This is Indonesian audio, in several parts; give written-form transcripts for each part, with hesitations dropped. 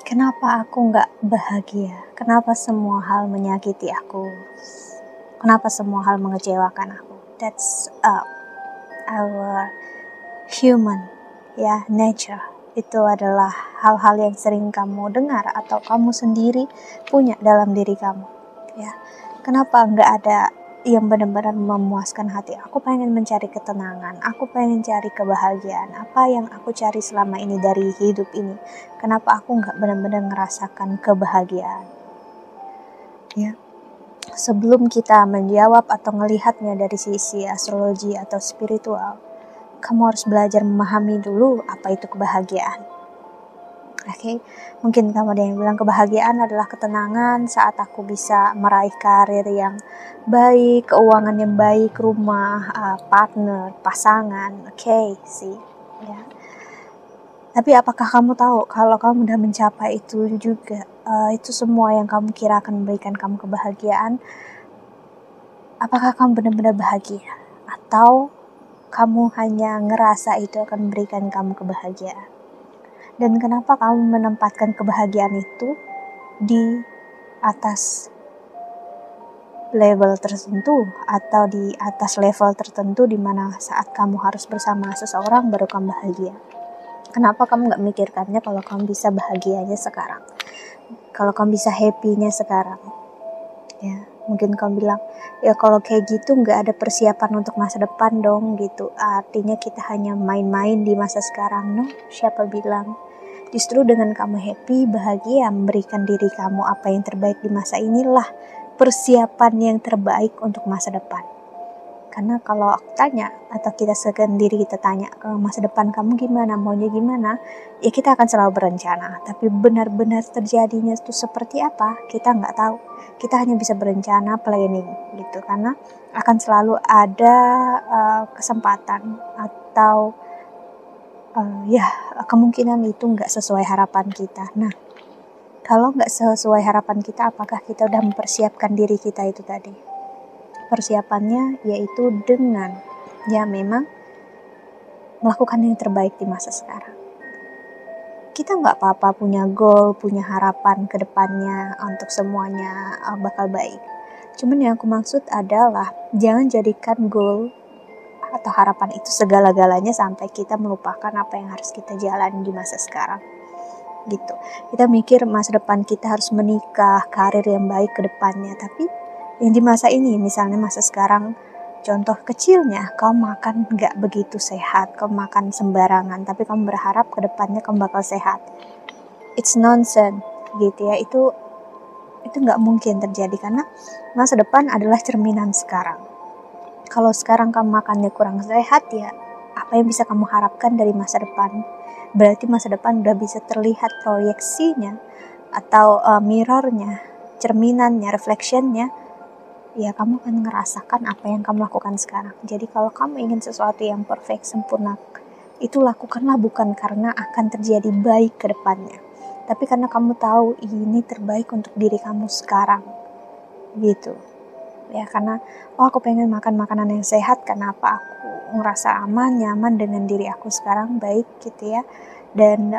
Kenapa aku nggak bahagia? Kenapa semua hal menyakiti aku? Kenapa semua hal mengecewakan aku? That's our human, ya, nature. Itu adalah hal-hal yang sering kamu dengar atau kamu sendiri punya dalam diri kamu. Ya, kenapa nggak ada yang benar-benar memuaskan hati? Aku pengen mencari ketenangan, aku pengen cari kebahagiaan. Apa yang aku cari selama ini dari hidup ini? Kenapa aku nggak benar-benar ngerasakan kebahagiaan? Ya, sebelum kita menjawab atau melihatnya dari sisi astrologi atau spiritual, kamu harus belajar memahami dulu apa itu kebahagiaan. Oke, mungkin kamu ada yang bilang kebahagiaan adalah ketenangan saat aku bisa meraih karir yang baik, keuangan yang baik, rumah, partner, pasangan. Oke, sih, ya. Tapi apakah kamu tahu kalau kamu udah mencapai itu juga, itu semua yang kamu kira akan memberikan kamu kebahagiaan, apakah kamu benar-benar bahagia? Atau kamu hanya ngerasa itu akan memberikan kamu kebahagiaan? Dan kenapa kamu menempatkan kebahagiaan itu di atas level tertentu atau di atas level tertentu di mana saat kamu harus bersama seseorang baru kamu bahagia? Kenapa kamu nggak mikirkannya kalau kamu bisa bahagianya sekarang? Kalau kamu bisa happy-nya sekarang? Ya, mungkin kamu bilang, ya kalau kayak gitu nggak ada persiapan untuk masa depan dong gitu. Artinya kita hanya main-main di masa sekarang. No, siapa bilang? Justru dengan kamu happy, bahagia, memberikan diri kamu apa yang terbaik di masa inilah persiapan yang terbaik untuk masa depan. Karena kalau aku tanya, atau kita sendiri kita tanya, masa depan kamu gimana, maunya gimana, ya kita akan selalu berencana. Tapi benar-benar terjadinya itu seperti apa, kita nggak tahu. Kita hanya bisa berencana, planning gitu. Karena akan selalu ada kesempatan atau kemungkinan itu nggak sesuai harapan kita. Nah, kalau nggak sesuai harapan kita, apakah kita udah mempersiapkan diri kita itu tadi? Persiapannya yaitu dengan memang melakukan yang terbaik di masa sekarang. Kita nggak apa-apa punya goal, punya harapan ke depannya untuk semuanya bakal baik. Cuman yang aku maksud adalah jangan jadikan goal atau harapan itu segala-galanya sampai kita melupakan apa yang harus kita jalani di masa sekarang gitu. Kita mikir masa depan kita harus menikah, karir yang baik ke depannya, tapi yang di masa ini, misalnya masa sekarang, contoh kecilnya, kamu makan gak begitu sehat, kamu makan sembarangan, tapi kamu berharap ke depannya kamu bakal sehat. It's nonsense gitu ya, itu gak mungkin terjadi karena masa depan adalah cerminan sekarang. Kalau sekarang kamu makannya kurang sehat, ya apa yang bisa kamu harapkan dari masa depan? Berarti masa depan udah bisa terlihat proyeksinya atau mirrornya, cerminannya, reflectionnya. Ya kamu akan ngerasakan apa yang kamu lakukan sekarang. Jadi kalau kamu ingin sesuatu yang perfect, sempurna, itu lakukanlah bukan karena akan terjadi baik ke depannya, tapi karena kamu tahu ini terbaik untuk diri kamu sekarang gitu. Ya karena aku pengen makan makanan yang sehat, karena apa, aku ngerasa aman, nyaman dengan diri aku sekarang, baik gitu ya. Dan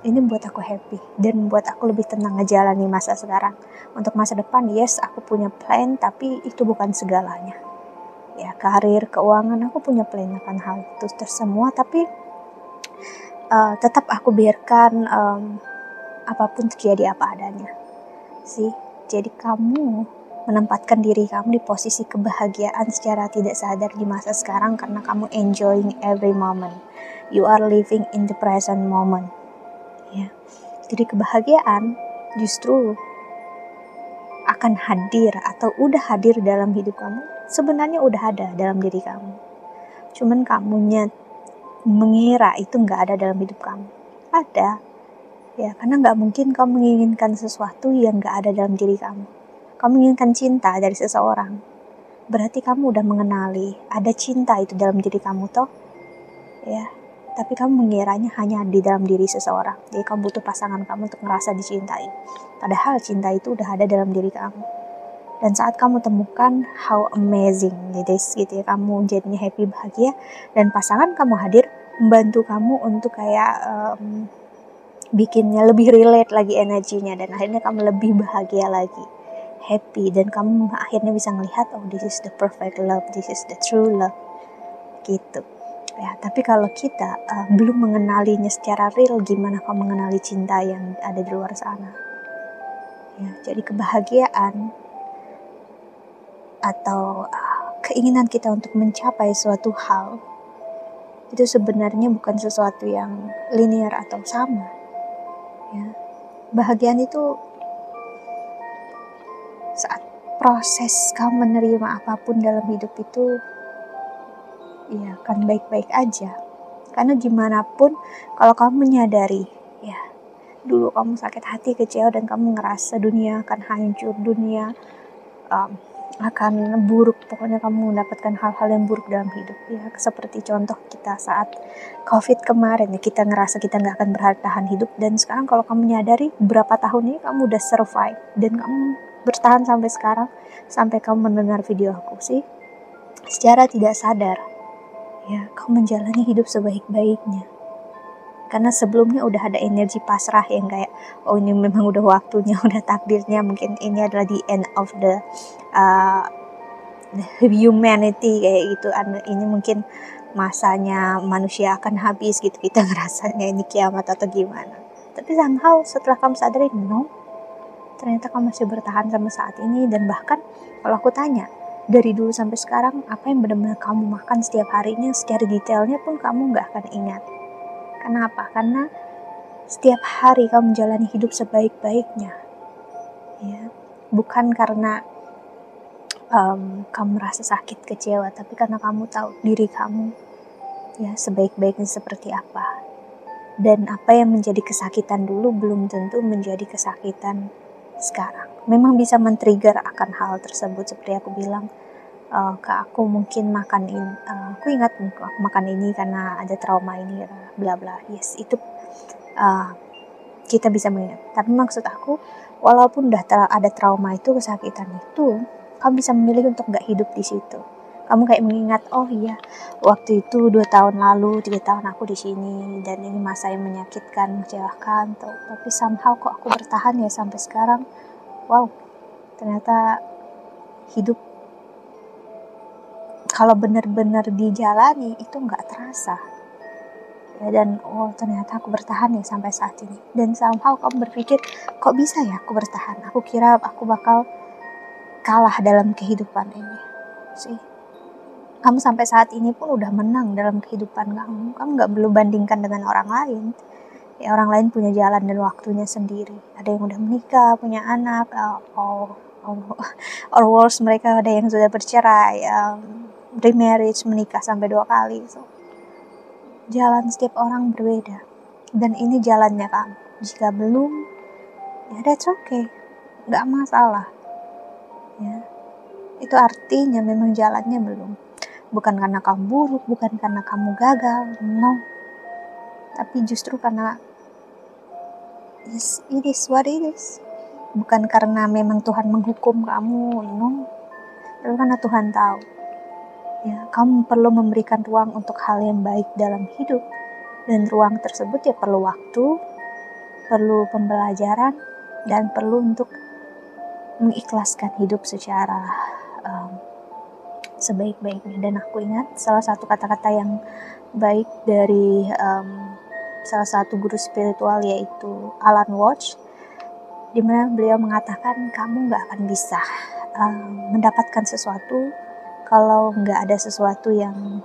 ini buat aku happy dan buat aku lebih tenang ngejalani masa sekarang. Untuk masa depan, yes, aku punya plan, tapi itu bukan segalanya. Ya, karir, keuangan, aku punya plan akan hal itu semua, tapi tetap aku biarkan apapun terjadi apa adanya. Sih, jadi kamu menempatkan diri kamu di posisi kebahagiaan secara tidak sadar di masa sekarang karena kamu enjoying every moment. You are living in the present moment. Ya. Jadi kebahagiaan justru akan hadir atau udah hadir dalam hidup kamu. Sebenarnya udah ada dalam diri kamu. Cuman kamunya mengira itu nggak ada dalam hidup kamu. Ada. Ya, karena nggak mungkin kamu menginginkan sesuatu yang nggak ada dalam diri kamu. Kamu menginginkan cinta dari seseorang, berarti kamu udah mengenali ada cinta itu dalam diri kamu toh, ya. Tapi kamu mengiranya hanya di dalam diri seseorang. Jadi kamu butuh pasangan kamu untuk merasa dicintai. Padahal cinta itu udah ada dalam diri kamu. Dan saat kamu temukan how amazing it is gitu ya, kamu jadinya happy, bahagia, dan pasangan kamu hadir membantu kamu untuk kayak bikinnya lebih relate lagi energinya, dan akhirnya kamu lebih bahagia lagi, happy, dan kamu akhirnya bisa melihat, oh this is the perfect love, this is the true love gitu ya. Tapi kalau kita belum mengenalinya secara real, gimana kamu mengenali cinta yang ada di luar sana ya. Jadi kebahagiaan atau keinginan kita untuk mencapai suatu hal itu sebenarnya bukan sesuatu yang linear atau sama ya. Bahagian itu saat proses kamu menerima apapun dalam hidup itu ya akan baik-baik aja. Karena gimana pun kalau kamu menyadari ya, dulu kamu sakit hati, kecewa, dan kamu ngerasa dunia akan hancur, dunia akan buruk, pokoknya kamu mendapatkan hal-hal yang buruk dalam hidup ya. Seperti contoh kita saat COVID kemarin ya, kita ngerasa kita gak akan bertahan hidup, dan sekarang kalau kamu menyadari berapa tahun ini kamu udah survive dan kamu bertahan sampai sekarang, sampai kamu mendengar video aku sih, secara tidak sadar ya, kamu menjalani hidup sebaik-baiknya. Karena sebelumnya udah ada energi pasrah yang kayak, oh ini memang udah waktunya, udah takdirnya, mungkin ini adalah the end of the humanity kayak gitu, ini mungkin masanya manusia akan habis gitu, kita ngerasanya ini kiamat atau gimana. Tapi somehow setelah kamu sadari, no, ternyata kamu masih bertahan sampai saat ini. Dan bahkan kalau aku tanya, dari dulu sampai sekarang, apa yang benar-benar kamu makan setiap harinya, secara detailnya pun kamu gak akan ingat. Kenapa? Karena setiap hari kamu menjalani hidup sebaik-baiknya ya. Bukan karena kamu merasa sakit, kecewa, tapi karena kamu tahu diri kamu ya sebaik-baiknya seperti apa. Dan apa yang menjadi kesakitan dulu belum tentu menjadi kesakitan sekarang. Memang bisa men-trigger akan hal tersebut, seperti aku bilang ke aku, mungkin makan ini, aku ingat aku makan ini karena ada trauma ini, bla bla. Yes, itu kita bisa mengingat. Tapi maksud aku, walaupun udah ada trauma itu, kesakitan itu, kamu bisa memilih untuk gak hidup di situ. Kamu kayak mengingat, oh iya, waktu itu 2 tahun lalu, 3 tahun aku di sini, dan ini masa yang menyakitkan, menjauhkan. Tapi somehow kok aku bertahan ya sampai sekarang. Wow, ternyata hidup kalau benar-benar dijalani itu nggak terasa ya. Dan oh ternyata aku bertahan ya sampai saat ini. Dan somehow kamu berpikir, kok bisa ya aku bertahan, aku kira aku bakal kalah dalam kehidupan ini sih. Kamu sampai saat ini pun udah menang dalam kehidupan kamu nggak perlu bandingkan dengan orang lain ya. Orang lain punya jalan dan waktunya sendiri, ada yang udah menikah, punya anak, or worse, mereka ada yang sudah bercerai, remarriage, menikah sampai 2 kali. So, jalan setiap orang berbeda, dan ini jalannya kamu. Jika belum, ya that's okay, nggak masalah ya. Itu artinya memang jalannya belum. Bukan karena kamu buruk, bukan karena kamu gagal, no. Tapi justru karena yes, it is what it is. Bukan karena memang Tuhan menghukum kamu, no. Tapi karena Tuhan tahu ya, kamu perlu memberikan ruang untuk hal yang baik dalam hidup. Dan ruang tersebut ya perlu waktu, perlu pembelajaran, dan perlu untuk mengikhlaskan hidup secara sebaik-baiknya. Dan aku ingat salah satu kata-kata yang baik dari salah satu guru spiritual, yaitu Alan Watts, di mana beliau mengatakan, kamu gak akan bisa mendapatkan sesuatu kalau gak ada sesuatu yang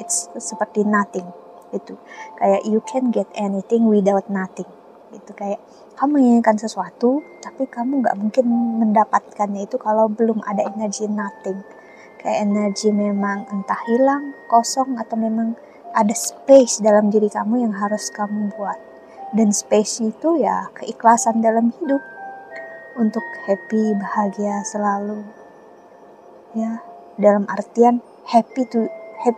it's seperti nothing. Itu kayak you can get anything without nothing. Itu kayak kamu menginginkan sesuatu, tapi kamu gak mungkin mendapatkannya itu kalau belum ada energi nothing. Kayak energi memang entah hilang, kosong, atau memang ada space dalam diri kamu yang harus kamu buat. Dan space itu ya keikhlasan dalam hidup, untuk happy, bahagia selalu ya. Dalam artian happy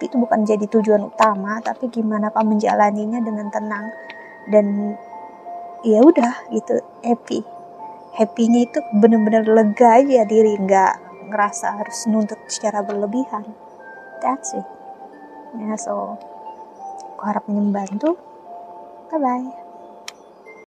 itu bukan jadi tujuan utama, tapi gimana kamu menjalaninya dengan tenang. Dan ya udah gitu, happynya itu benar-benar lega aja diri, nggak ngerasa harus nuntut secara berlebihan. That's it ya. So aku harap ini membantu. Bye bye.